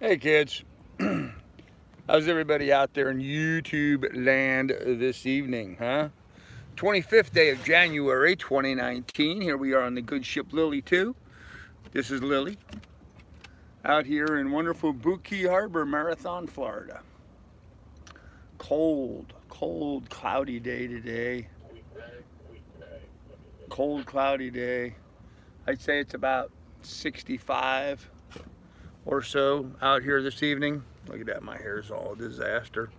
Hey kids, how's everybody out there in YouTube land this evening, huh? 25th day of January 2019. Here we are on the good ship Lily 2. This is Lily out here in wonderful Bookie Harbor, Marathon, Florida. Cold, cloudy day today. Cold, cloudy day. I'd say it's about 65 or so out here this evening. Look at that, my hair's all a disaster.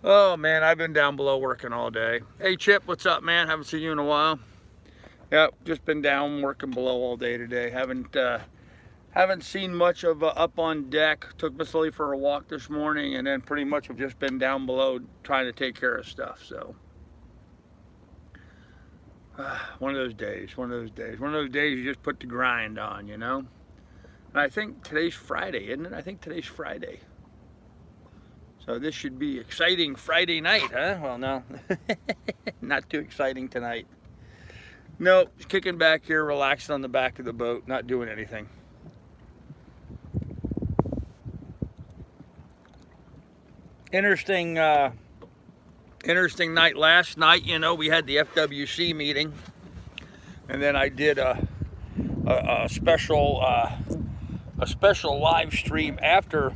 Oh man, I've been down below working all day. Hey Chip, what's up man? Haven't seen you in a while. Yep, just been down working below all day today. Haven't seen much of up on deck. Took Miss Lily for a walk this morning, and then pretty much have just been down below trying to take care of stuff. So one of those days you just put the grind on, you know. And I think today's Friday, isn't it? I think today's Friday. So this should be exciting Friday night, huh? Well, no, not too exciting tonight. Nope, just kicking back here, relaxing on the back of the boat, not doing anything. Interesting night last night. You know, we had the FWC meeting, and then I did a special live stream after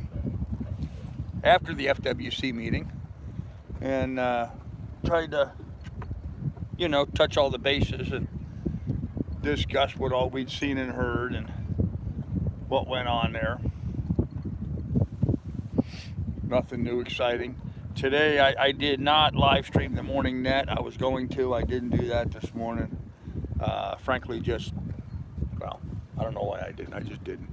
the FWC meeting, and tried to, you know, touch all the bases and discuss what all we'd seen and heard and what went on there. Nothing new exciting. Today I did not live stream the morning net. I was going to. I didn't do that this morning. Frankly, well, I don't know why I didn't. I just didn't.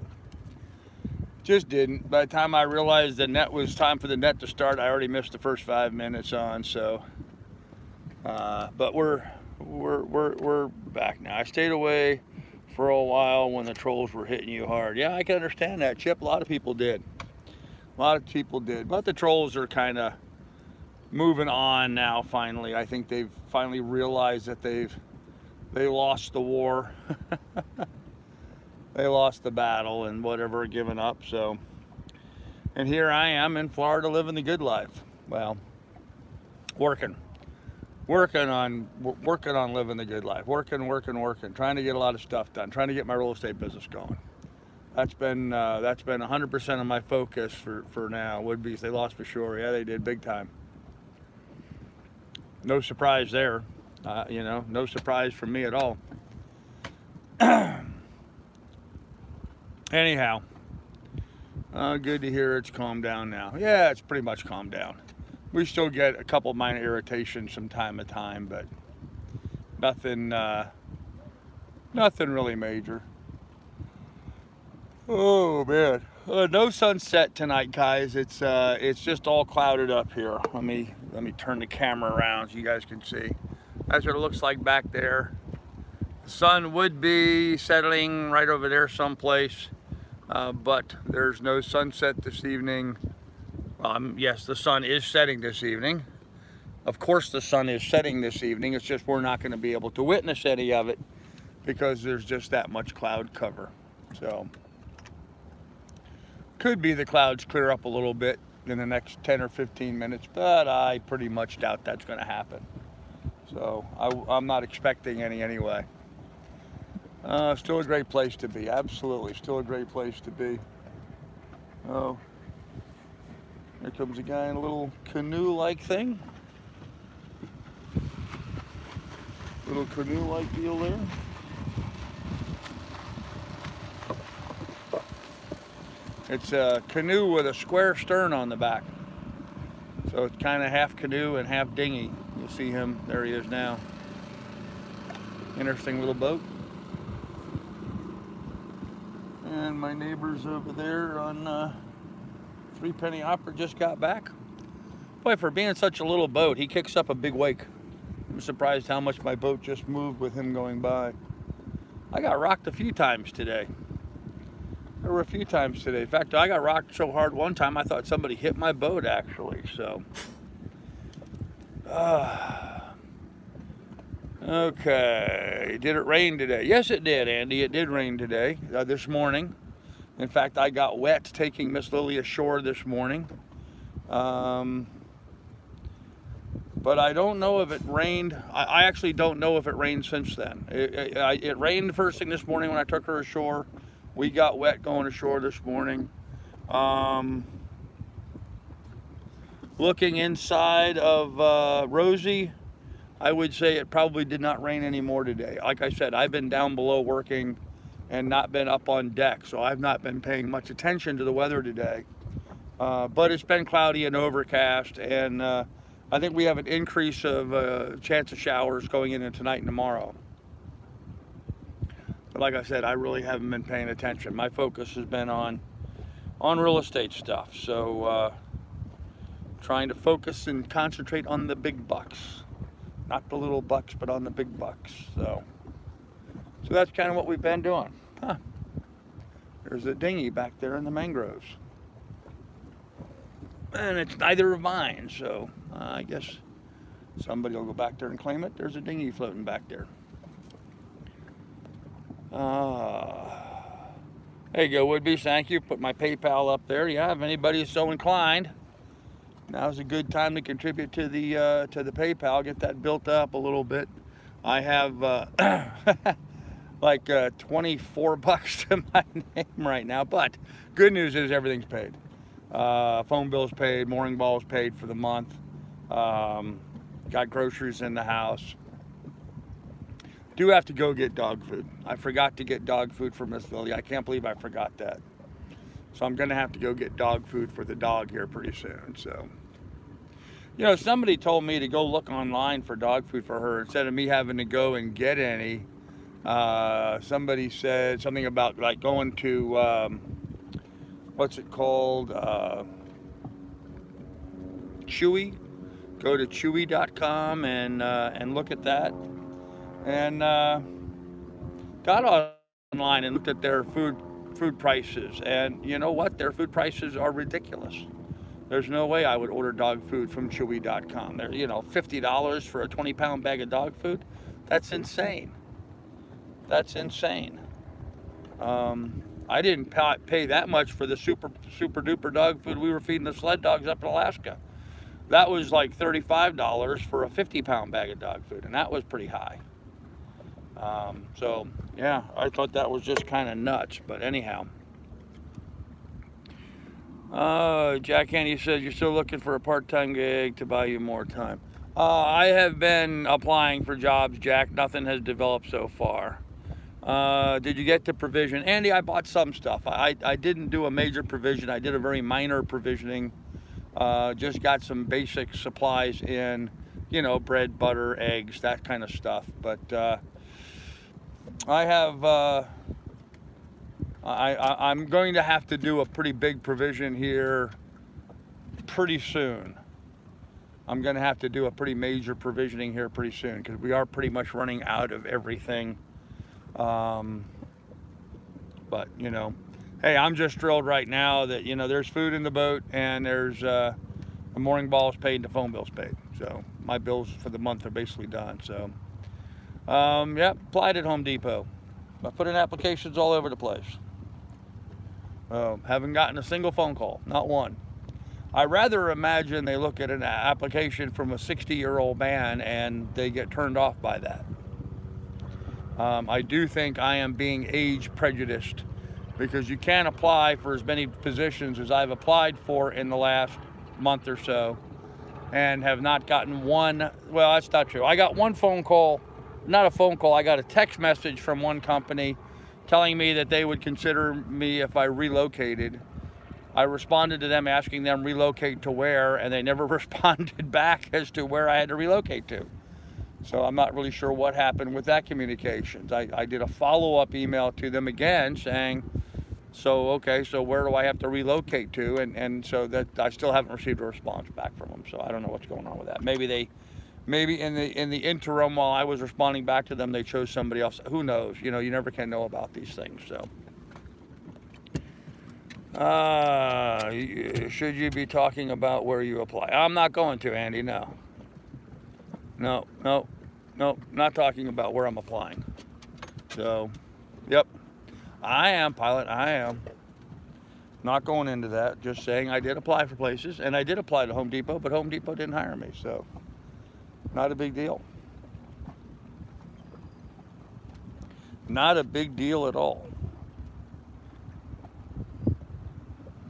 By the time I realized the net was time for the net to start, I already missed the first 5 minutes on. So, but we're back now. I stayed away for a while when the trolls were hitting you hard. Yeah, I can understand that, Chip. A lot of people did. But the trolls are kind of moving on now. Finally, I think they've finally realized that they lost the war. They lost the battle and whatever, given up. So, and here I am in Florida living the good life. Well, working on living the good life. Working, trying to get a lot of stuff done. Trying to get my real estate business going. That's been 100% of my focus for now. Would-be's, they lost for sure. Yeah, they did big time. No surprise there. You know, no surprise from me at all. Anyhow, good to hear it's calmed down now. Yeah, it's pretty much calmed down. We still get a couple minor irritations from time to time, but nothing really major. Oh man, no sunset tonight, guys. It's just all clouded up here. Let me turn the camera around so you guys can see. That's what it looks like back there. The sun would be settling right over there someplace, but there's no sunset this evening. Yes, the sun is setting this evening. Of course the sun is setting this evening. It's just we're not going to be able to witness any of it because there's just that much cloud cover. So could be the clouds clear up a little bit in the next 10 or 15 minutes, but I pretty much doubt that's going to happen. So I'm not expecting any anyway. Still a great place to be. Absolutely, still a great place to be. Oh, here comes a guy in a little canoe-like thing. Little canoe-like deal there. It's a canoe with a square stern on the back. So it's kind of half canoe and half dinghy. You'll see him, there he is now. Interesting little boat. And my neighbors over there on Three Penny Opera just got back. Boy, for being such a little boat, he kicks up a big wake. I'm surprised how much my boat just moved with him going by. I got rocked a few times today. There were a few times today. In fact, I got rocked so hard one time I thought somebody hit my boat actually. So, okay. Did it rain today? Yes, it did, Andy. It did rain today, this morning. In fact, I got wet taking Miss Lily ashore this morning. But I don't know if it rained. I actually don't know if it rained since then. It rained first thing this morning when I took her ashore. We got wet going ashore this morning. Looking inside of Rosie, I would say it probably did not rain anymore today. Like I said, I've been down below working and not been up on deck, so I've not been paying much attention to the weather today. But it's been cloudy and overcast, and I think we have an increase of chance of showers going into tonight and tomorrow. But like I said, I really haven't been paying attention. My focus has been on real estate stuff. So trying to focus and concentrate on the big bucks. Not the little bucks, but on the big bucks. So that's kind of what we've been doing. Huh. There's a dinghy back there in the mangroves. And it's neither of mine, so I guess somebody will go back there and claim it. There's a dinghy floating back there. There you go, Woodbees, thank you. Put my PayPal up there. Yeah, if anybody is so inclined, now's a good time to contribute to the PayPal. Get that built up a little bit. I have like 24 bucks to my name right now, but good news is everything's paid. Phone bill's paid, mooring ball's paid for the month. Got groceries in the house. Do have to go get dog food. I forgot to get dog food for Miss Lily. I can't believe I forgot that. So I'm gonna have to go get dog food for the dog here pretty soon. So, you know, somebody told me to go look online for dog food for her instead of me having to go and get any. Somebody said something about like going to what's it called? Chewy. Go to chewy.com and look at that. And got online and looked at their food prices. And you know what? Their food prices are ridiculous. There's no way I would order dog food from chewy.com. They're, you know, $50 for a 20-pound bag of dog food. That's insane. That's insane. I didn't pay that much for the super duper dog food we were feeding the sled dogs up in Alaska. That was like $35 for a 50-pound bag of dog food, and that was pretty high. So yeah, I thought that was just kind of nuts, but anyhow. Jack Handy says you're still looking for a part-time gig to buy you more time. I have been applying for jobs, Jack. Nothing has developed so far. Did you get the provision? Andy, I bought some stuff. I didn't do a major provision. I did a very minor provisioning. Just got some basic supplies in, you know, bread, butter, eggs, that kind of stuff. But I have, I'm going to have to do a pretty big provision here pretty soon. I'm going to have to do a pretty major provisioning here pretty soon because we are pretty much running out of everything. But, you know, hey, I'm just thrilled right now that, you know, there's food in the boat and there's the mooring ball's paid and the phone bill's paid. So my bills for the month are basically done. So, yep, applied at Home Depot. I put in applications all over the place. Haven't gotten a single phone call, not one. I rather imagine they look at an application from a 60-year-old man and they get turned off by that. I do think I am being age prejudiced because you can't apply for as many positions as I've applied for in the last month or so and have not gotten one. Well, that's not true. I got one phone call, not a phone call, I got a text message from one company telling me that they would consider me if I relocated. I responded to them asking them relocate to where, and they never responded back as to where I had to relocate to. So I'm not really sure what happened with that communications. I did a follow-up email to them again saying, so, okay, so where do I have to relocate to? And so that I still haven't received a response back from them. So I don't know what's going on with that. Maybe in the interim while I was responding back to them, they chose somebody else. Who knows? You know, you never can know about these things, so. Should you be talking about where you apply? I'm not going to, Andy, no. No, not talking about where I'm applying. So, yep. I am, pilot, I am. Not going into that, just saying I did apply for places, and I did apply to Home Depot, but Home Depot didn't hire me, so not a big deal. Not a big deal at all.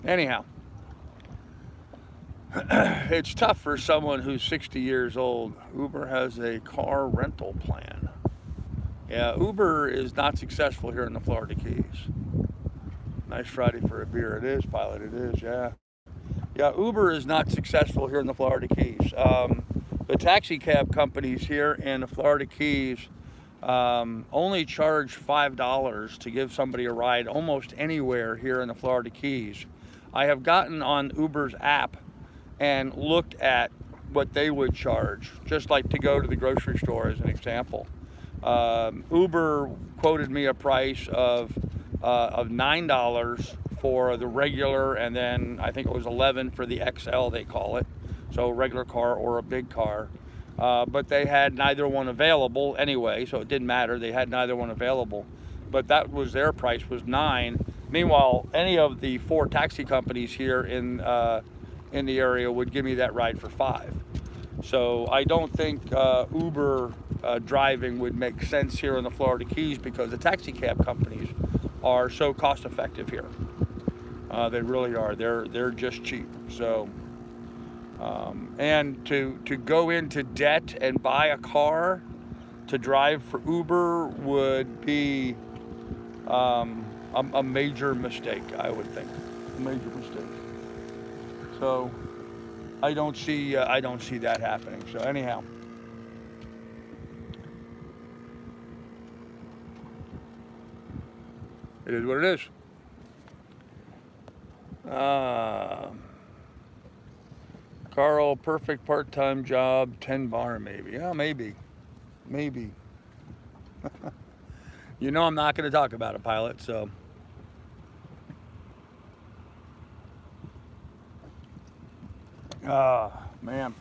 Anyhow, it's tough for someone who's 60 years old. Uber has a car rental plan. Yeah, Uber is not successful here in the Florida Keys. Nice Friday for a beer. It is, Pilot, it is, yeah. Yeah, Uber is not successful here in the Florida Keys. The taxi cab companies here in the Florida Keys only charge $5 to give somebody a ride almost anywhere here in the Florida Keys. I have gotten on Uber's app and looked at what they would charge, just like to go to the grocery store as an example. Uber quoted me a price of $9 for the regular, and then I think it was $11 for the XL, they call it. So a regular car or a big car. But they had neither one available anyway, so it didn't matter. They had neither one available. But that was their price, was $9. Meanwhile, any of the 4 taxi companies here in the area would give me that ride for $5. So I don't think Uber driving would make sense here in the Florida Keys, because the taxi cab companies are so cost effective here. They really are. They're just cheap. So and to go into debt and buy a car to drive for Uber would be a major mistake, I would think. A major mistake. So I don't see that happening. So anyhow, it is what it is. Carl, perfect part-time job, 10 bar maybe. Yeah, maybe. You know I'm not going to talk about it, Pilot, so. Man.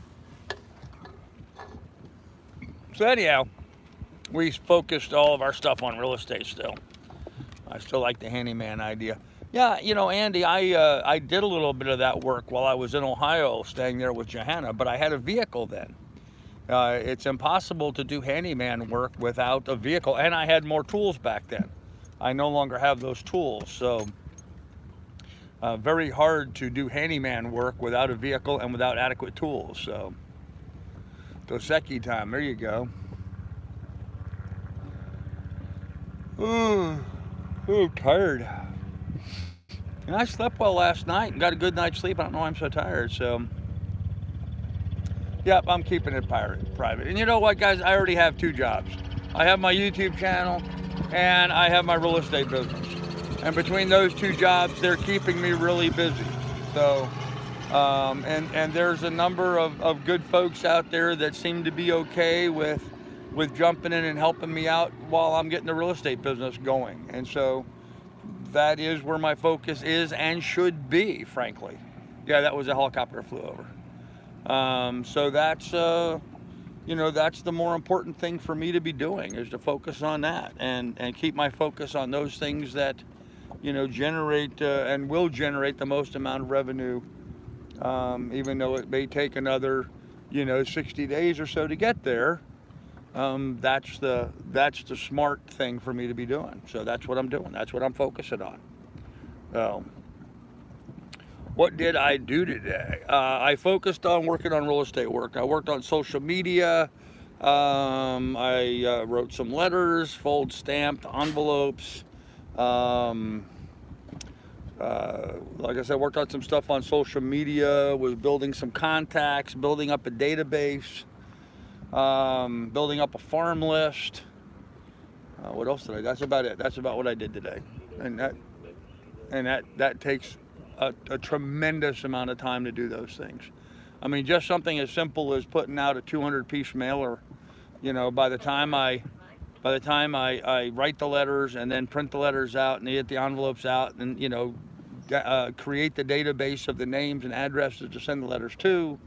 So anyhow, we focused all of our stuff on real estate still. I still like the handyman idea. Yeah, you know, Andy, I did a little bit of that work while I was in Ohio, staying there with Johanna, but I had a vehicle then. It's impossible to do handyman work without a vehicle, and I had more tools back then. I no longer have those tools, so very hard to do handyman work without a vehicle and without adequate tools. So, Dos Equis time, there you go. Ooh, tired. And I slept well last night and got a good night's sleep. I don't know why I'm so tired, so. Yep, I'm keeping it private. And you know what, guys? I already have 2 jobs. I have my YouTube channel and I have my real estate business. And between those 2 jobs, they're keeping me really busy. So, and there's a number of good folks out there that seem to be okay with jumping in and helping me out while I'm getting the real estate business going. And so that is where my focus is and should be, frankly. Yeah, that was a helicopter flew over. So that's, you know, that's the more important thing for me to be doing, is to focus on that and keep my focus on those things that, you know, generate and will generate the most amount of revenue, even though it may take another, you know, 60 days or so to get there. That's the smart thing for me to be doing. So that's what I'm doing. That's what I'm focusing on. What did I do today? I focused on working on real estate work. I worked on social media. I wrote some letters, fold stamped envelopes. Like I said, worked on some stuff on social media, was building some contacts, building up a database, building up a farm list. What else did I do? That's about it. That's about what I did today. And that takes a tremendous amount of time to do those things. I mean, just something as simple as putting out a 200-piece mailer. You know, by the time I write the letters and then print the letters out and get the envelopes out and, you know, create the database of the names and addresses to send the letters to,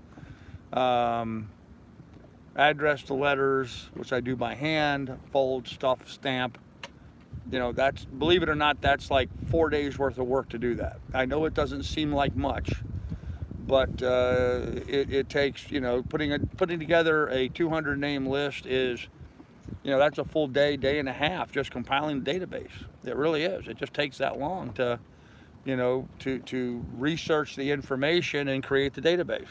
address the letters, which I do by hand, fold, stuff, stamp, you know, that's, believe it or not, that's like 4 days worth of work to do that. I know it doesn't seem like much, but it takes, you know, putting together a 200 name list is, you know, that's a full day, day and a half just compiling the database. It really is. It just takes that long to, you know, to research the information and create the database.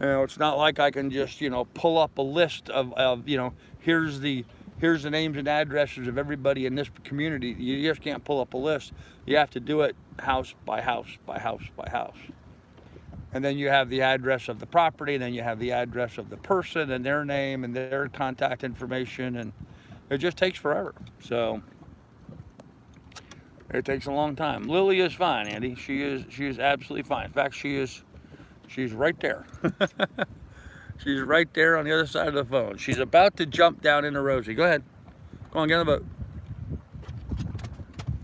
You know, it's not like I can just, you know, pull up a list of you know, here's the names and addresses of everybody in this community. You just can't pull up a list. You have to do it house by house by house by house. And then you have the address of the property, and then you have the address of the person and their name and their contact information, and it just takes forever. So it takes a long time. Lily is fine, Andy. She is absolutely fine. In fact, she's right there. She's right there on the other side of the phone. She's about to jump down into Rosie. Go ahead. Come on, get on the boat.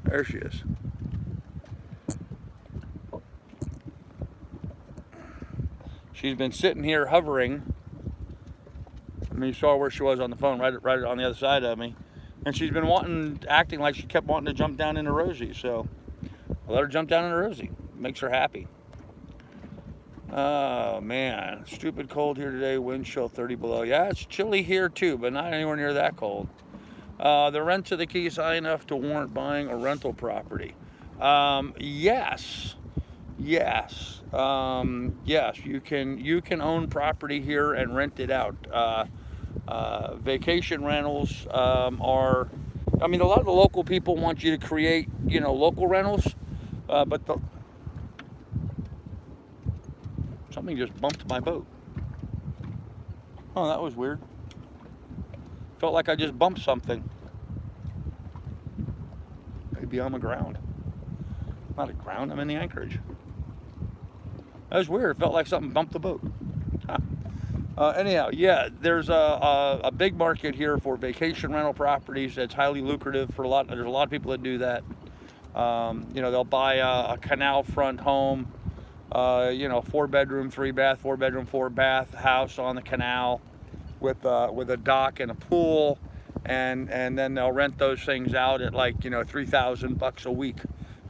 There she is. She's been sitting here hovering. I mean, you saw where she was on the phone, right on the other side of me. And she's been acting like she kept wanting to jump down into Rosie. So I let her jump down into Rosie. Makes her happy. Oh man, stupid cold here today, wind chill 30 below. Yeah, it's chilly here too, but not anywhere near that cold. The rents of the Keys high enough to warrant buying a rental property? Yes, yes, yes. You can own property here and rent it out. Vacation rentals are, I mean, a lot of the local people want you to create, you know, local rentals, but something just bumped my boat. Oh, that was weird. Felt like I just bumped something. Maybe on the ground. Not a ground, I'm in the anchorage. That was weird. It felt like something bumped the boat. Anyhow, yeah, there's a big market here for vacation rental properties. That's highly lucrative for there's a lot of people that do that. You know, they'll buy a canal front home, you know, 4-bedroom, 3-bath, 4-bedroom, 4-bath house on the canal with a dock and a pool, and then they'll rent those things out at, like, you know, $3,000 a week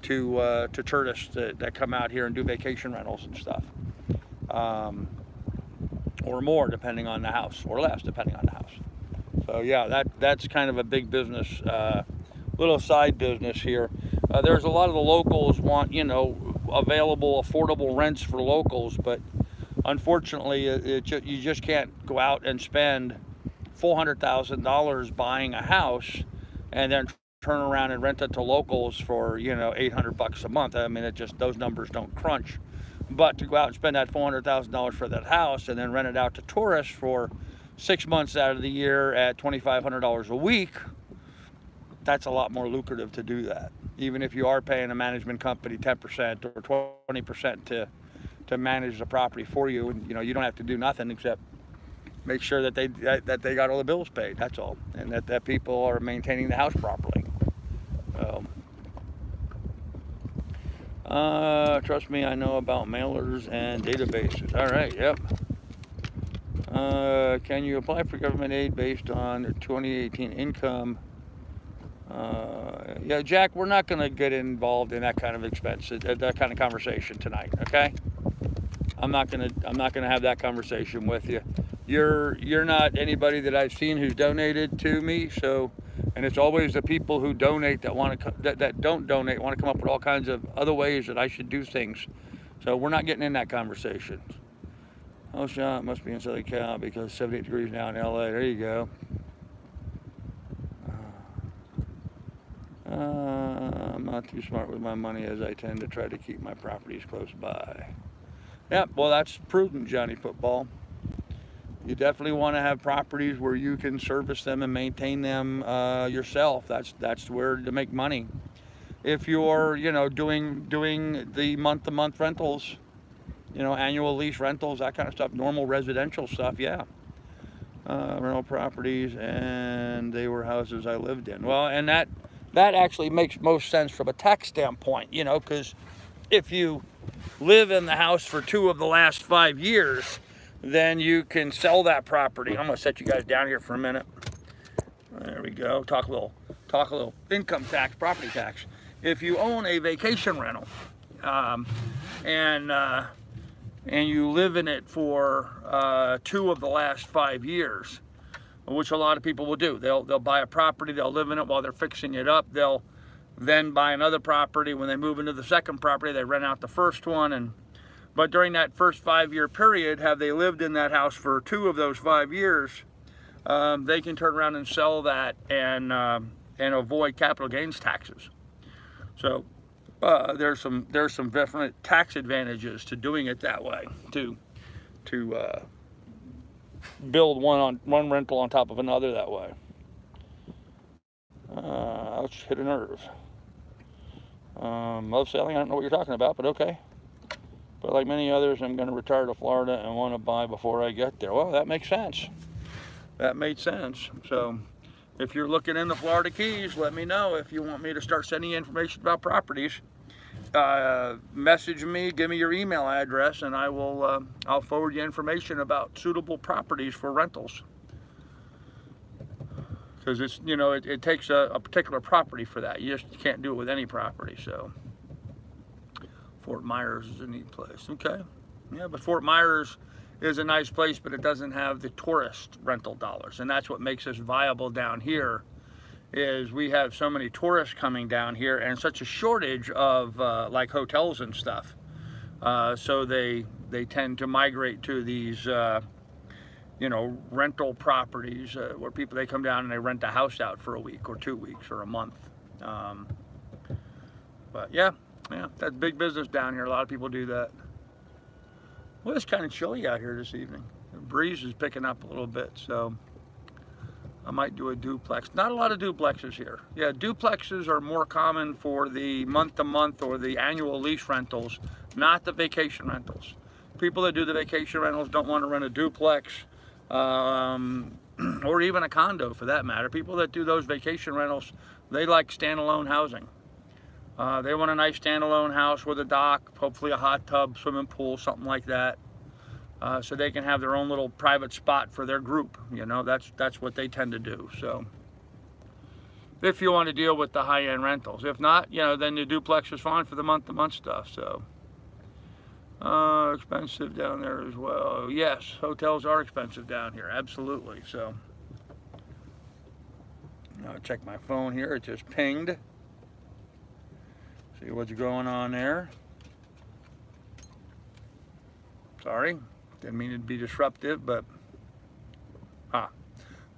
to tourists that come out here and do vacation rentals and stuff, or more depending on the house, or less depending on the house. So yeah, that's kind of a big business, little side business here. There's a lot of the locals want, you know, available affordable rents for locals, but unfortunately you just can't go out and spend $400,000 buying a house and then turn around and rent it to locals for, you know, $800 a month. I mean, those numbers don't crunch. But to go out and spend that $400,000 for that house and then rent it out to tourists for 6 months out of the year at $2,500 a week, that's a lot more lucrative to do that. Even if you are paying a management company 10% or 20% to manage the property for you, and, you know, you don't have to do nothing except make sure that they got all the bills paid. That's all, and that people are maintaining the house properly. Trust me, I know about mailers and databases. All right, yep. Can you apply for government aid based on 2018 income? Yeah, Jack, we're not going to get involved in that kind of expense, that kind of conversation tonight. Okay, I'm not going to have that conversation with you. You're not anybody that I've seen who's donated to me. So, and it's always the people who donate that don't donate want to come up with all kinds of other ways that I should do things. So we're not getting in that conversation. Oh, shot must be in Southern Cal because it's 78 degrees now in LA. There you go. I'm not too smart with my money, as I tend to try to keep my properties close by. Yep, well, that's prudent, Johnny Football. You definitely want to have properties where you can service them and maintain them yourself. That's where to make money. If you're, you know, doing the month-to-month rentals, you know, annual lease rentals, that kind of stuff, normal residential stuff, yeah. Rental properties, and they were houses I lived in. Well, and that actually makes most sense from a tax standpoint, you know, because if you live in the house for 2 of the last 5 years, then you can sell that property. I'm gonna set you guys down here for a minute. There we go. Talk a talk a little income tax, property tax. If you own a vacation rental and you live in it for 2 of the last 5 years, which a lot of people will do. They'll buy a property, they'll live in it while they're fixing it up. They'll then buy another property. When they move into the second property, they rent out the first one. But during that first 5-year period, have they lived in that house for 2 of those 5 years, they can turn around and sell that and avoid capital gains taxes. So there's some different tax advantages to doing it that way, to build one rental on top of another that way. Ouch, hit a nerve. Love selling, I don't know what you're talking about, but okay. But like many others, I'm going to retire to Florida and want to buy before I get there. Well, that makes sense. That made sense. So if you're looking in the Florida Keys, let me know if you want me to start sending you information about properties. Message me, give me your email address, and I'll forward you information about suitable properties for rentals. Because it's, you know, it takes a particular property for that. You just can't do it with any property. So Fort Myers is a neat place. Okay, yeah, but Fort Myers is a nice place, but it doesn't have the tourist rental dollars, and that's what makes us viable down here. Is we have so many tourists coming down here and such a shortage of like hotels and stuff. So they tend to migrate to these you know, rental properties where they come down and they rent a house out for a week or 2 weeks or a month. But yeah, that's big business down here. A lot of people do that. Well, it's kind of chilly out here this evening. The breeze is picking up a little bit, so I might do a duplex. Not a lot of duplexes here. Yeah, duplexes are more common for the month-to-month or the annual lease rentals, not the vacation rentals. People that do the vacation rentals don't want to rent a duplex or even a condo for that matter. People that do those vacation rentals, they like standalone housing. They want a nice standalone house with a dock, hopefully a hot tub, swimming pool, something like that. So they can have their own little private spot for their group. You know, that's what they tend to do. So if you want to deal with the high-end rentals. If not, you know, then the duplex is fine for the month-to-month stuff. So expensive down there as well. Yes, hotels are expensive down here, absolutely. So I'll check my phone here. It just pinged. See what's going on there. Sorry, didn't mean to be disruptive, but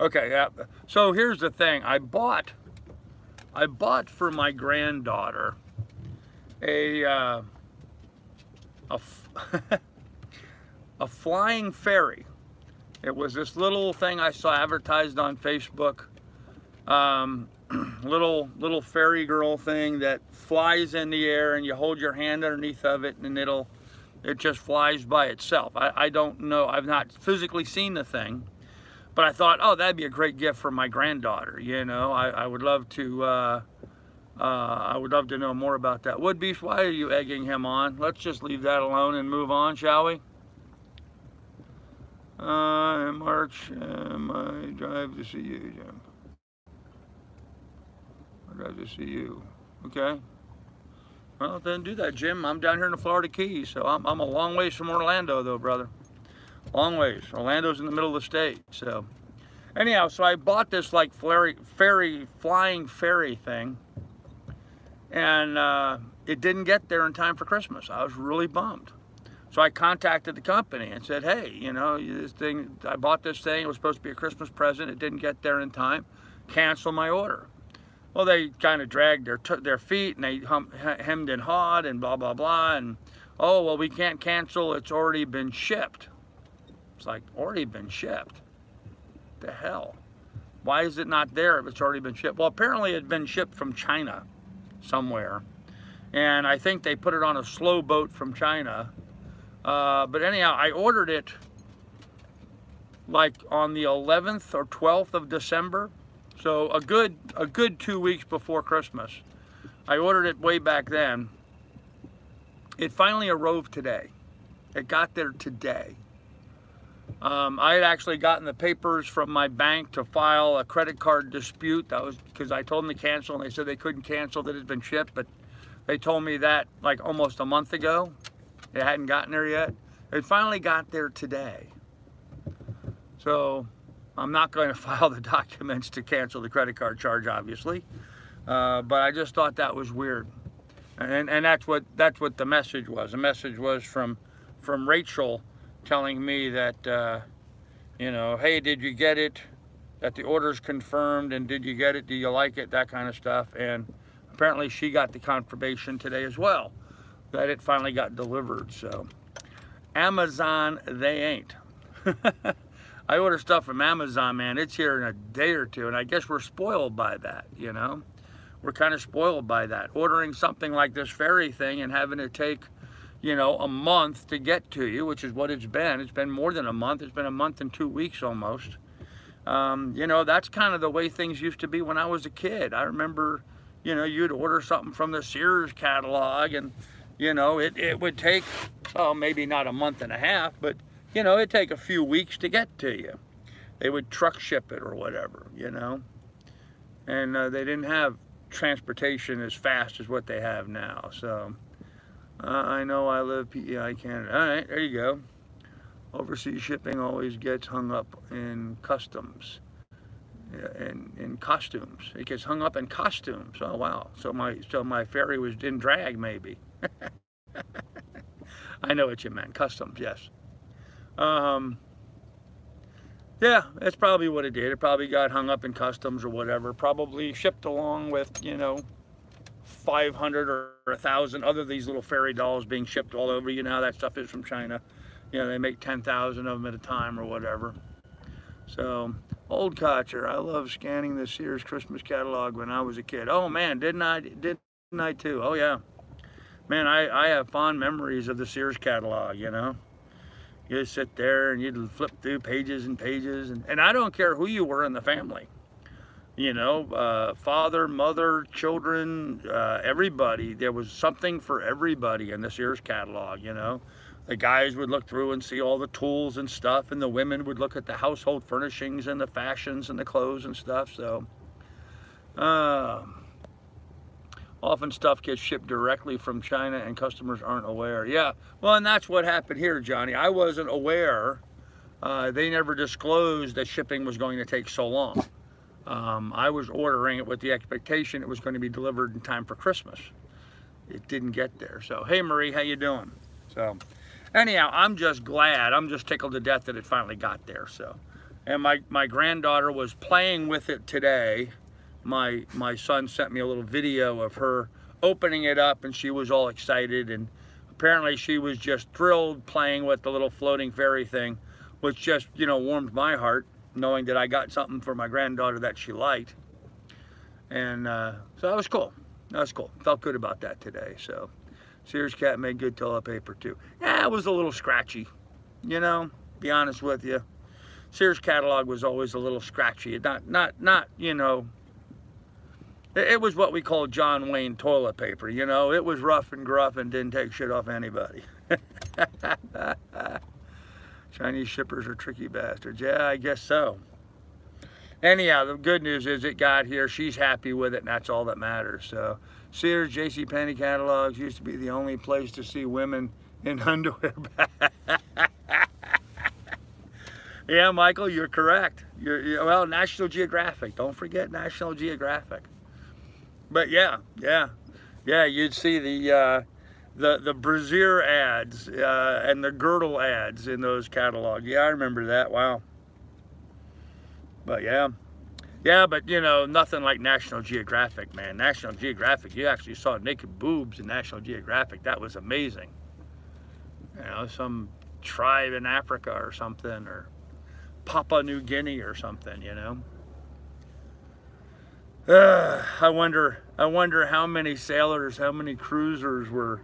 okay, yeah. So here's the thing. I bought for my granddaughter a flying ferry. It was this little thing I saw advertised on Facebook. Little fairy girl thing that flies in the air, and you hold your hand underneath of it, and it just flies by itself. I don't know, I've not physically seen the thing, but I thought, oh, that'd be a great gift for my granddaughter. You know, I would love to know more about that. Woodbeast, why are you egging him on? Let's just leave that alone and move on, shall we? In March, I drive to see you, Jim. I drive to see you. Okay. Well, then do that, Jim. I'm down here in the Florida Keys, so I'm a long ways from Orlando, though, brother. Long ways. Orlando's in the middle of the state, so. Anyhow, so I bought this, like, flying ferry thing, and it didn't get there in time for Christmas. I was really bummed. So I contacted the company and said, hey, you know, I bought this thing. It was supposed to be a Christmas present. It didn't get there in time. Cancel my order. Well, they kind of dragged their feet, and they hemmed and hawed and blah, blah, blah. And, oh, well, we can't cancel. It's already been shipped. It's like, already been shipped? The hell? Why is it not there if it's already been shipped? Well, apparently it had been shipped from China somewhere. And I think they put it on a slow boat from China. But anyhow, I ordered it like on the 11th or 12th of December. So a good 2 weeks before Christmas. I ordered it way back then. It finally arrived today. It got there today. I had actually gotten the papers from my bank to file a credit card dispute. That was because I told them to cancel, and they said they couldn't cancel, that it had been shipped, but they told me that like almost a month ago. It hadn't gotten there yet. It finally got there today. So I'm not going to file the documents to cancel the credit card charge, obviously. But I just thought that was weird. And that's what the message was. The message was from Rachel telling me that, you know, hey, did you get it? That the order's confirmed, and did you get it? Do you like it? That kind of stuff. And apparently she got the confirmation today as well, that it finally got delivered. So Amazon, they ain't. I order stuff from Amazon, man. It's here in a day or two, and I guess we're spoiled by that, you know? We're kind of spoiled by that. Ordering something like this ferry thing and having it take, you know, a month to get to you, which is what it's been. It's been more than a month. It's been a month and 2 weeks almost. You know, that's kind of the way things used to be when I was a kid. I remember, you know, you'd order something from the Sears catalog, and, you know, it would take, oh, maybe not a month and a half, but, you know, it'd take a few weeks to get to you. They would truck ship it or whatever, you know. And they didn't have transportation as fast as what they have now. So I know I live PEI Canada. All right, there you go. Overseas shipping always gets hung up in customs, in costumes. It gets hung up in costumes. Oh wow! So my ferry was in drag, maybe. I know what you meant. Customs, yes. Yeah, that's probably what it did. It probably got hung up in customs or whatever. Probably shipped along with, you know, 500 or 1,000 other these little fairy dolls being shipped all over. You know how that stuff is from China. You know, they make 10,000 of them at a time or whatever. So, old Kotcher, I love scanning the Sears Christmas catalog when I was a kid. Oh man, didn't I too? Oh yeah. Man, I have fond memories of the Sears catalog, you know. You'd sit there and you'd flip through pages and pages, and I don't care who you were in the family. You know, father, mother, children, everybody. There was something for everybody in the Sears catalog, you know. The guys would look through and see all the tools and stuff, and the women would look at the household furnishings and the fashions and the clothes and stuff. So, often stuff gets shipped directly from China and customers aren't aware. Yeah, well, and that's what happened here, Johnny. I wasn't aware. They never disclosed that shipping was going to take so long. I was ordering it with the expectation it was going to be delivered in time for Christmas. It didn't get there. So, hey Marie, how you doing? So, anyhow, I'm just glad. I'm just tickled to death that it finally got there. So, and my granddaughter was playing with it today. My son sent me a little video of her opening it up, and she was all excited, and apparently she was just thrilled playing with the little floating fairy thing, which just, you know, warmed my heart, knowing that I got something for my granddaughter that she liked. And so that was cool. That was cool. Felt good about that today. So Sears cat made good toilet paper too. Yeah, it was a little scratchy, you know, be honest with you. Sears catalog was always a little scratchy. Not you know, it was what we call John Wayne toilet paper, you know. It was rough and gruff and didn't take shit off anybody. Chinese shippers are tricky bastards. Yeah, I guess so. Anyhow, the good news is it got here. She's happy with it, and that's all that matters. So, Sears, JCPenney catalogs used to be the only place to see women in underwear. Yeah, Michael, you're correct. Well, National Geographic. Don't forget National Geographic. But yeah, you'd see the brassiere ads and the girdle ads in those catalogs. Yeah, I remember that. Wow. But yeah, but you know, nothing like National Geographic, man. National Geographic, you actually saw naked boobs in National Geographic. That was amazing. You know, some tribe in Africa or something, or Papua New Guinea or something, you know. I wonder how many sailors, how many cruisers were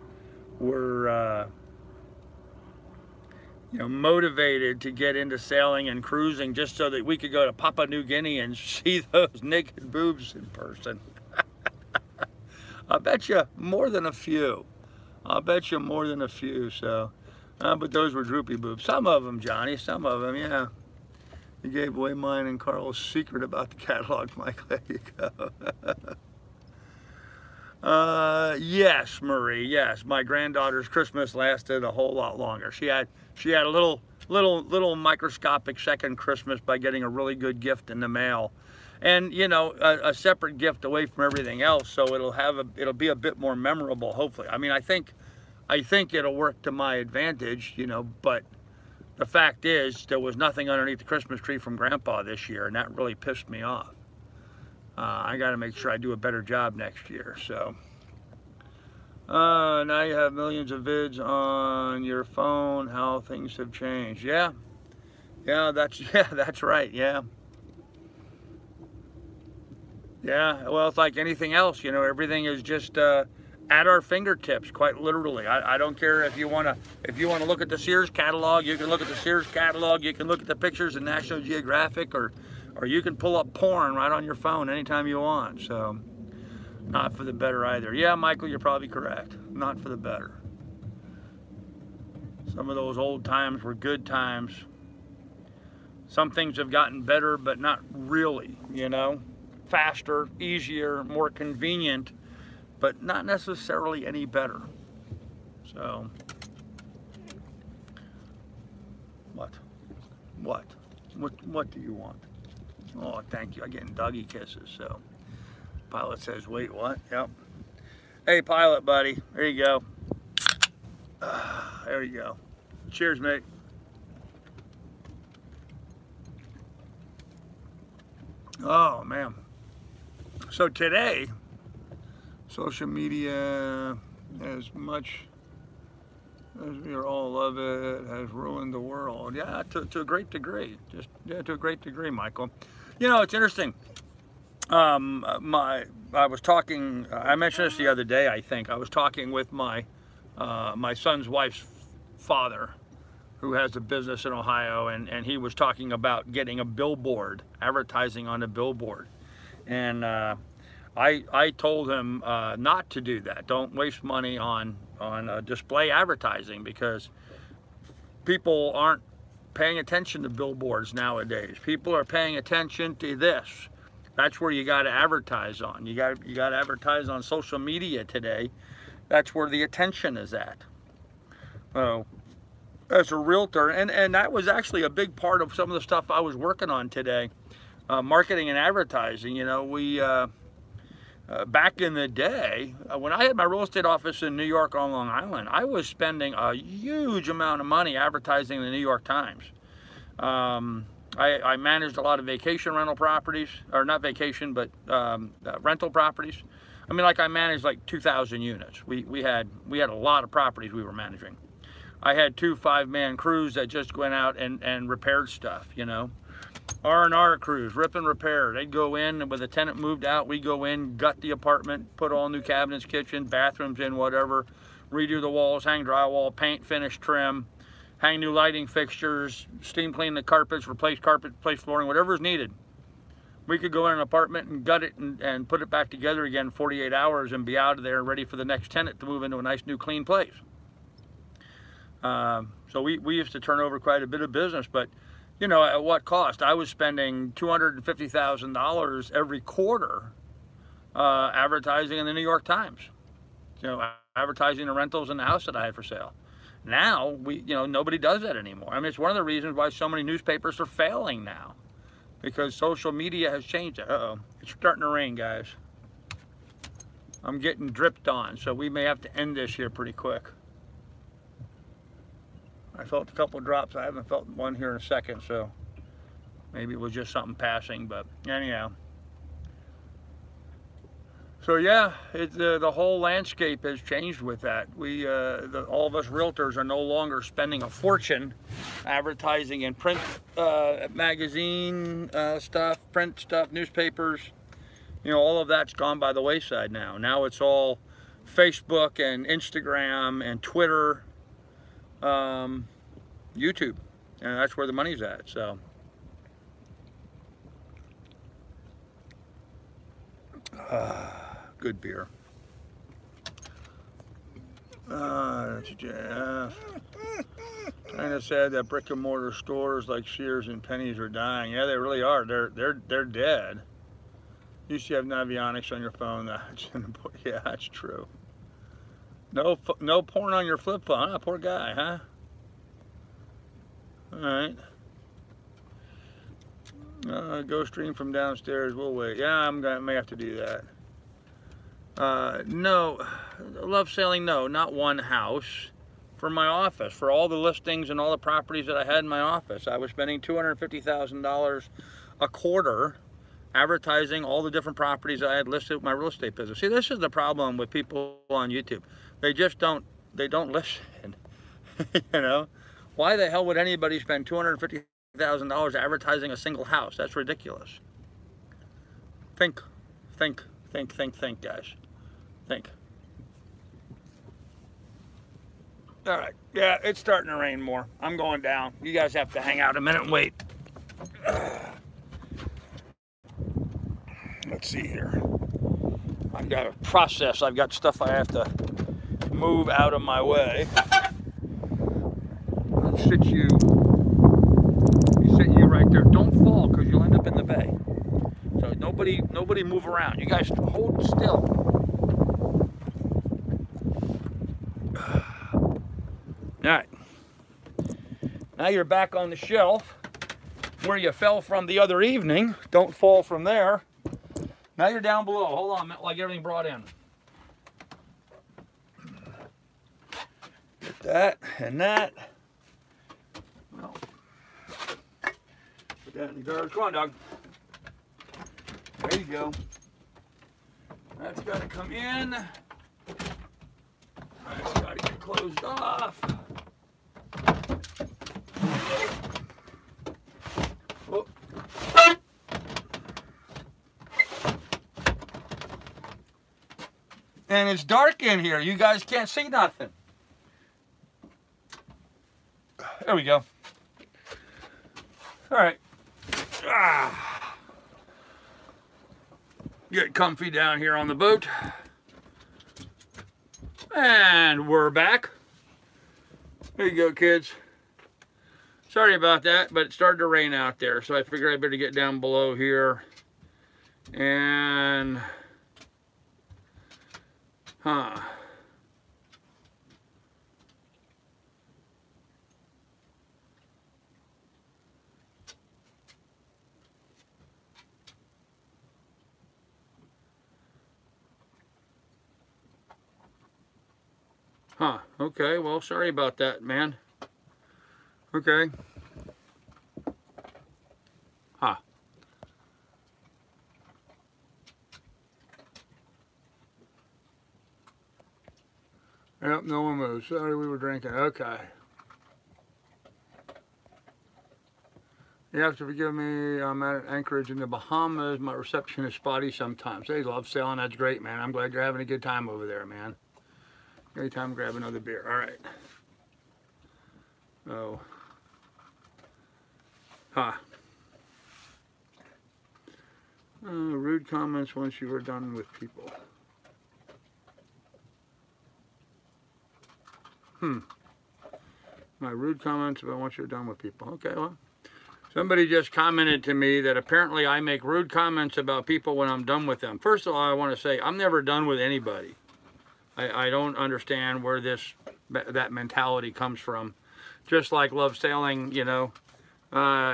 you know, motivated to get into sailing and cruising just so that we could go to Papua New Guinea and see those naked boobs in person. I bet you more than a few. I'll bet you more than a few. So, But those were droopy boobs. Some of them, Johnny. Some of them, yeah. You gave away mine and Carl's secret about the catalog, Mike. There you go. Yes, Marie. Yes, my granddaughter's Christmas lasted a whole lot longer. She had a little microscopic second Christmas by getting a really good gift in the mail, and you know, a separate gift away from everything else. So it'll be a bit more memorable. Hopefully. I mean, I think it'll work to my advantage. You know, but the fact is, there was nothing underneath the Christmas tree from Grandpa this year, and that really pissed me off. I got to make sure I do a better job next year. So now you have millions of vids on your phone. How things have changed. Yeah, that's right. Yeah. Well, it's like anything else. You know, everything is just at our fingertips, quite literally. I don't care if you want to look at the Sears catalog, you can look at the Sears catalog, you can look at the pictures in National Geographic, or you can pull up porn right on your phone anytime you want. So, not for the better either. Yeah, Michael, you're probably correct. Not for the better. Some of those old times were good times. Some things have gotten better, but not really, you know. Faster, easier, more convenient, but not necessarily any better. So, what do you want? Oh, thank you. I'm getting doggy kisses. So, Pilot says, wait, what? Yep. Hey, Pilot, buddy. There you go. There you go. Cheers, mate. Oh, man. So today, social media, as much as we all love it, has ruined the world. Yeah, to a great degree. To a great degree, Michael. You know, it's interesting. I was talking. I mentioned this the other day. I think I was talking with my son's wife's father, who has a business in Ohio, and he was talking about getting a billboard, advertising on a billboard, and I told him not to do that. Don't waste money on display advertising, because people aren't paying attention to billboards nowadays. People are paying attention to this. That's where you got to advertise on. You got to advertise on social media today. That's where the attention is at. So, as a realtor, and that was actually a big part of some of the stuff I was working on today, marketing and advertising. You know, we back in the day, when I had my real estate office in New York on Long Island, I was spending a huge amount of money advertising in the New York Times. I managed a lot of vacation rental properties, or not vacation, but rental properties. I mean, like I managed like 2,000 units. We had a lot of properties we were managing. I had 2 5-man crews that just went out and repaired stuff, you know. R&R crews, rip and repair. They'd go in, and when the tenant moved out, we'd go in, gut the apartment, put all new cabinets, kitchen, bathrooms in, whatever, redo the walls, hang drywall, paint, finish, trim, hang new lighting fixtures, steam clean the carpets, replace flooring, whatever is needed. We could go in an apartment and gut it and put it back together again in 48 hours and be out of there ready for the next tenant to move into a nice new clean place. So we used to turn over quite a bit of business, but you know, at what cost? I was spending $250,000 every quarter advertising in the New York Times. You know, advertising the rentals in the house that I had for sale. Now, nobody does that anymore. I mean, it's one of the reasons why so many newspapers are failing now, because social media has changed it. Uh-oh, it's starting to rain, guys. I'm getting dripped on, so we may have to end this here pretty quick. I felt a couple of drops. I haven't felt one here in a second, so maybe it was just something passing, but anyhow. So yeah, the whole landscape has changed with that. All of us realtors are no longer spending a fortune advertising in print magazine stuff, print stuff, newspapers. You know, all of that's gone by the wayside now. Now it's all Facebook and Instagram and Twitter. YouTube, and that's where the money's at. So good beer. That's Jeff. Kind of sad that brick and mortar stores like Sears and Penny's are dying. Yeah, they really are. They're dead. You used to have Navionics on your phone. Yeah, that's true. No porn on your flip phone, huh? Poor guy, huh? All right. Go stream from downstairs. We'll wait. Yeah, may have to do that. No, love selling. No, not one house. For my office, for all the listings and all the properties that I had in my office, I was spending $250,000 a quarter advertising all the different properties I had listed with my real estate business. See, this is the problem with people on YouTube. They just don't listen. You know, why the hell would anybody spend $250,000 advertising a single house? That's ridiculous. Think, guys. Think. All right, yeah, it's starting to rain more. I'm going down. You guys have to hang out a minute and wait. Let's see here. I've got a process. I've got stuff I have to move out of my way. Sit you right there. Don't fall, because you'll end up in the bay. So nobody move around. You guys hold still. All right, now you're back on the shelf where you fell from the other evening. Don't fall from there. Now you're down below. Hold on, like everything brought in. Get that and that. Well, put that in the garbage. Come on, dog. There you go. That's got to come in. That's got to get closed off. Oh. And it's dark in here. You guys can't see nothing. There we go. All right. Get comfy down here on the boat. And we're back. There you go, kids. Sorry about that, but it started to rain out there, so I figured I better get down below here. And okay, well, sorry about that, man. Okay. Yep, no one moves. Sorry, we were drinking. Okay. You have to forgive me. I'm at Anchorage in the Bahamas. My reception is spotty sometimes. They love selling. That's great, man. I'm glad you're having a good time over there, man. Anytime, grab another beer. All right. Oh. Rude comments once you were done with people. My rude comments about once you're done with people. Okay, well. Somebody just commented to me that apparently I make rude comments about people when I'm done with them. First of all, I want to say I'm never done with anybody. I don't understand where that mentality comes from. Just like Love Sailing, you know,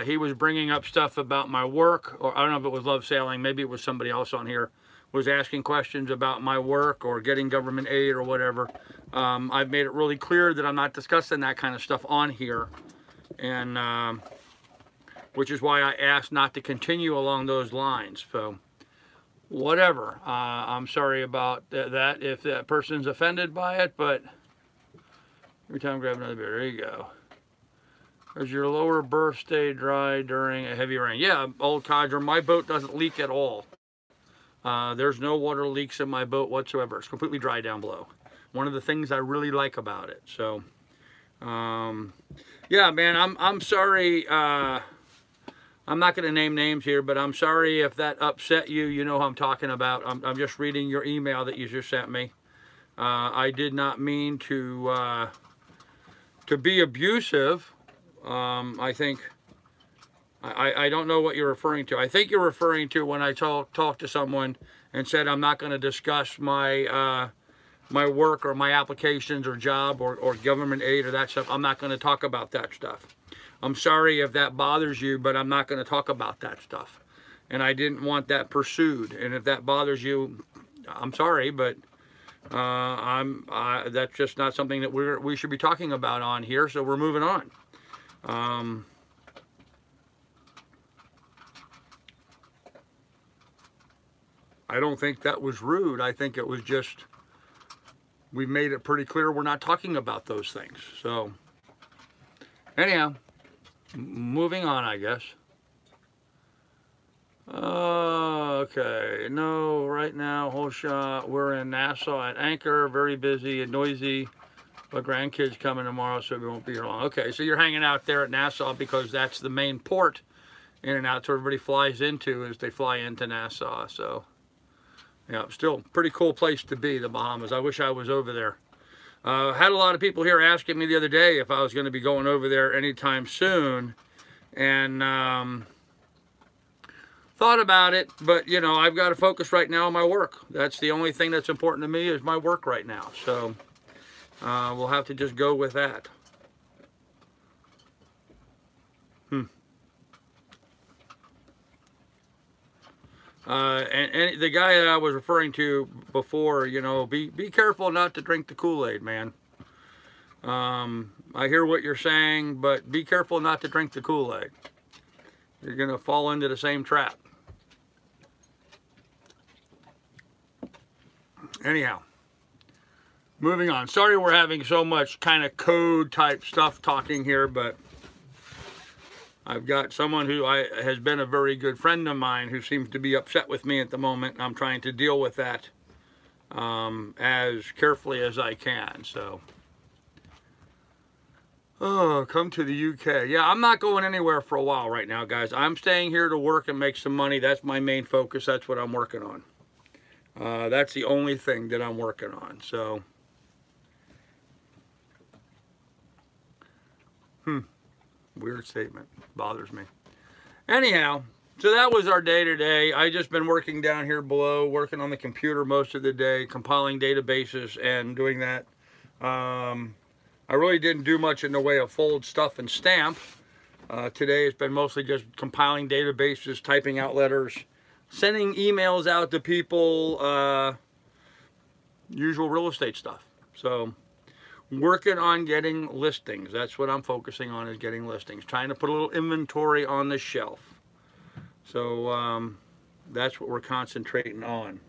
he was bringing up stuff about my work, or I don't know if it was Love Sailing, maybe it was somebody else on here, was asking questions about my work or getting government aid or whatever. I've made it really clear that I'm not discussing that kind of stuff on here, and which is why I asked not to continue along those lines. So whatever. I'm sorry about that if that person's offended by it, but every time I grab another beer, there you go. Does your lower berth stay dry during a heavy rain? Yeah, old codger, my boat doesn't leak at all. There's no water leaks in my boat whatsoever. It's completely dry down below. One of the things I really like about it. So, yeah, man, I'm sorry. I'm not going to name names here, but I'm sorry if that upset you. You know who I'm talking about. I'm just reading your email that you just sent me. I did not mean to to be abusive, I think, I don't know what you're referring to. I think you're referring to when I talked to someone and said I'm not going to discuss my my work or my applications or job or government aid or that stuff. I'm not going to talk about that stuff. I'm sorry if that bothers you, but I'm not going to talk about that stuff. And I didn't want that pursued. And if that bothers you, I'm sorry, but that's just not something that we should be talking about on here. So we're moving on. I don't think that was rude. I think it was just, we made it pretty clear we're not talking about those things. So anyhow, moving on, I guess. Okay, no, right now, whole shot. We're in Nassau at Anchor, very busy and noisy. But grandkids coming tomorrow, so we won't be here long. Okay, so you're hanging out there at Nassau because that's the main port in and out, so everybody flies into as they fly into Nassau. So, yeah, still pretty cool place to be, the Bahamas. I wish I was over there. Had a lot of people here asking me the other day if I was going to be going over there anytime soon, and thought about it, but you know, I've got to focus right now on my work. That's the only thing that's important to me, is my work right now. So we'll have to just go with that. And the guy that I was referring to before, you know, be careful not to drink the Kool-Aid, man. I hear what you're saying, but be careful not to drink the Kool-Aid. You're going to fall into the same trap. Anyhow, moving on. Sorry we're having so much kind of code type stuff talking here, but I've got someone who has been a very good friend of mine who seems to be upset with me at the moment. I'm trying to deal with that as carefully as I can. So, oh, come to the UK. Yeah, I'm not going anywhere for a while right now, guys. I'm staying here to work and make some money. That's my main focus. That's what I'm working on. That's the only thing that I'm working on. So, weird statement. Bothers me. Anyhow, so that was our day today. I just been working down here below, working on the computer most of the day, compiling databases and doing that. I really didn't do much in the way of fold stuff and stamp. Today it's been mostly just compiling databases, typing out letters, sending emails out to people, usual real estate stuff. So, working on getting listings. That's what I'm focusing on, is getting listings. Trying to put a little inventory on the shelf. So, that's what we're concentrating on.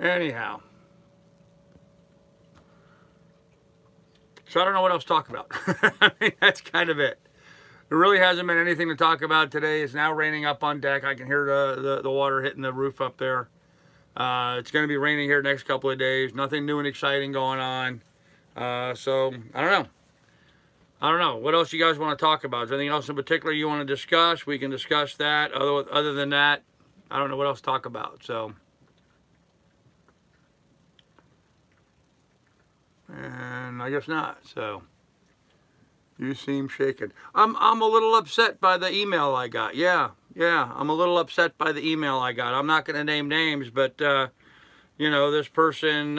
Anyhow. So I don't know what else to talk about. I mean, that's kind of it. There really hasn't been anything to talk about today. It's now raining up on deck. I can hear the water hitting the roof up there. It's going to be raining here the next couple of days. Nothing new and exciting going on. So, I don't know. I don't know. What else you guys want to talk about? Is there anything else in particular you want to discuss? We can discuss that. Other than that, I don't know what else to talk about. So, and I guess not. So, you seem shaken. I'm a little upset by the email I got. Yeah, I'm a little upset by the email I got. I'm not going to name names, but you know, this person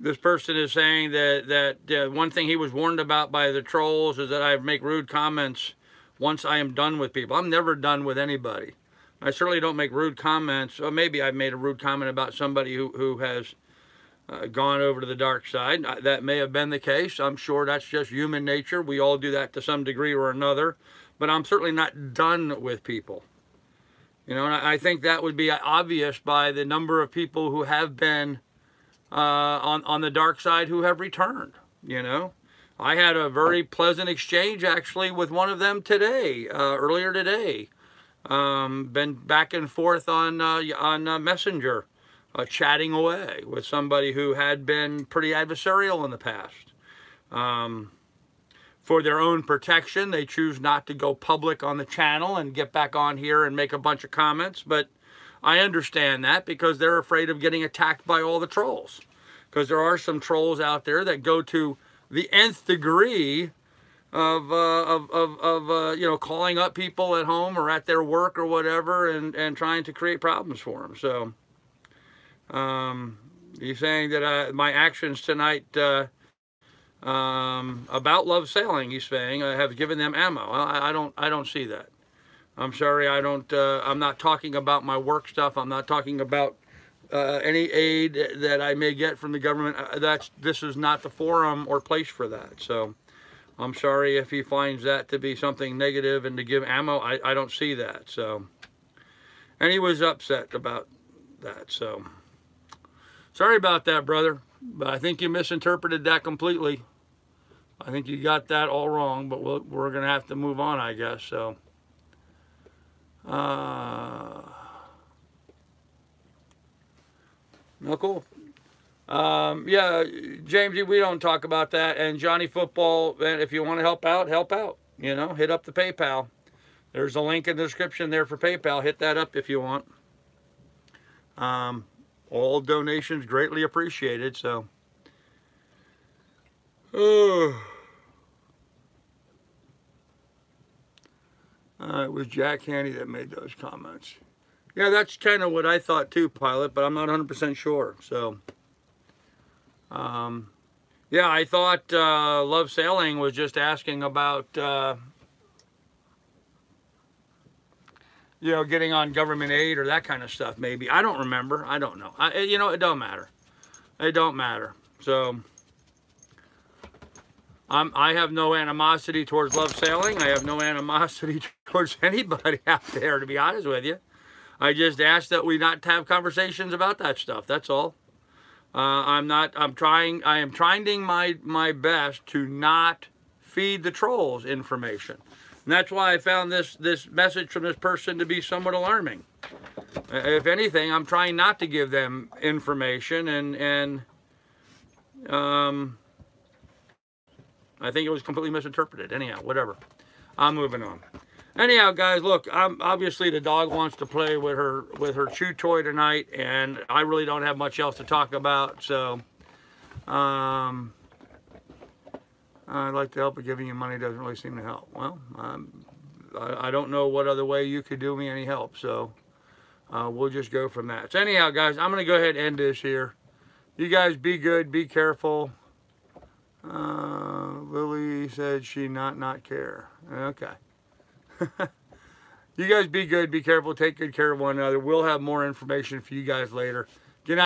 this person is saying that one thing he was warned about by the trolls is that I make rude comments once I am done with people. I'm never done with anybody. I certainly don't make rude comments. Or maybe I've made a rude comment about somebody who has gone over to the dark side. That may have been the case. I'm sure that's just human nature. We all do that to some degree or another. But I'm certainly not done with people. You know, and I think that would be obvious by the number of people who have been on the dark side who have returned. You know, I had a very pleasant exchange actually with one of them today, earlier today. Been back and forth on Messenger, chatting away with somebody who had been pretty adversarial in the past. for their own protection, they choose not to go public on the channel and get back on here and make a bunch of comments. But I understand that because they're afraid of getting attacked by all the trolls. Because there are some trolls out there that go to the nth degree of you know, calling up people at home or at their work or whatever, and trying to create problems for them. So he's saying that my actions tonight about love sailing, he's saying, have given them ammo. Well, I don't see that. I'm sorry, I'm not talking about my work stuff. I'm not talking about any aid that I may get from the government. This is not the forum or place for that. So I'm sorry if he finds that to be something negative and to give ammo. I don't see that. So, and he was upset about that. So sorry about that, brother. But I think you misinterpreted that completely. I think you got that all wrong. But we're going to have to move on, I guess. So. No, cool. Yeah, James, we don't talk about that. And Johnny Football, and if you want to help out, help out. You know, hit up the PayPal. There's a link in the description there for PayPal. Hit that up if you want. All donations greatly appreciated. So, it was Jack Handy that made those comments. Yeah, that's kind of what I thought too, Pilot, but I'm not 100% sure. So, yeah, I thought Love Sailing was just asking about, you know, getting on government aid or that kind of stuff, maybe. I don't remember. I don't know. You know, it don't matter. It don't matter. So, I have no animosity towards Love Sailing. I have no animosity towards anybody out there, to be honest with you. I just ask that we not have conversations about that stuff. That's all. I am trying my best to not feed the trolls information. And that's why I found this message from this person to be somewhat alarming. If anything, I'm trying not to give them information, and I think it was completely misinterpreted. Anyhow, whatever. I'm moving on. Anyhow, guys, look, obviously the dog wants to play with her chew toy tonight, and I really don't have much else to talk about. So, I'd like to help, but giving you money doesn't really seem to help. Well, I don't know what other way you could do me any help. So, we'll just go from that. So, anyhow, guys, I'm going to go ahead and end this here. You guys be good, be careful. Lily said she not care. Okay. You guys be good, be careful, take good care of one another. We'll have more information for you guys later.